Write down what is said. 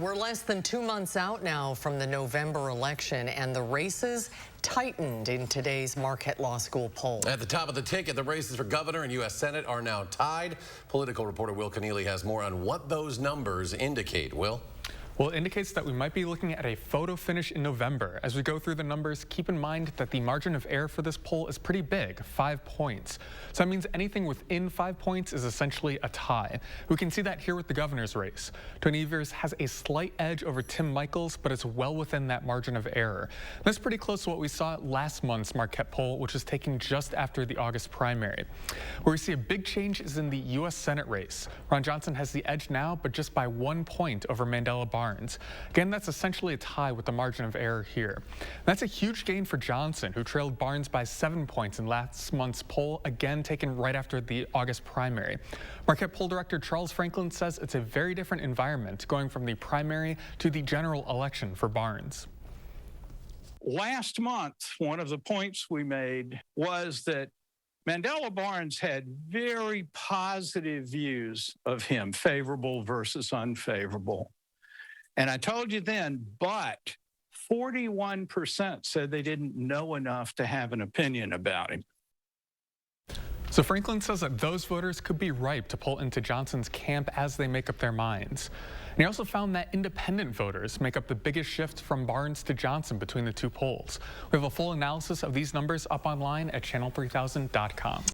We're less than 2 months out now from the November election, and the races tightened in today's Marquette Law School poll. At the top of the ticket, the races for governor and U.S. Senate are now tied. Political reporter Will Keneally has more on what those numbers indicate. Will? Well, it indicates that we might be looking at a photo finish in November. As we go through the numbers, keep in mind that the margin of error for this poll is pretty big, 5 points. So that means anything within 5 points is essentially a tie. We can see that here with the governor's race. Gov-evers has a slight edge over Tim-Michels, but it's well within that margin of error. That's pretty close to what we saw at last month's Marquette poll, which was taken just after the August primary. Where we see a big change is in the U.S. Senate race. Ron Johnson has the edge now, but just by 1 point over Mandela-Barnes. Again, that's essentially a tie with the margin of error here. That's a huge gain for Johnson, who trailed Barnes by 7 points in last month's poll, again taken right after the August primary. Marquette poll director Charles Franklin says it's a very different environment going from the primary to the general election for Barnes. Last month, one of the points we made was that Mandela-Barnes had very positive views of him, favorable versus unfavorable. And I told you then, but 41% said they didn't know enough to have an opinion about him. So Franklin says that those voters could be ripe to pull into Johnson's camp as they make up their minds. And he also found that independent voters make up the biggest shift from Barnes to Johnson between the two polls. We have a full analysis of these numbers up online at channel3000.com.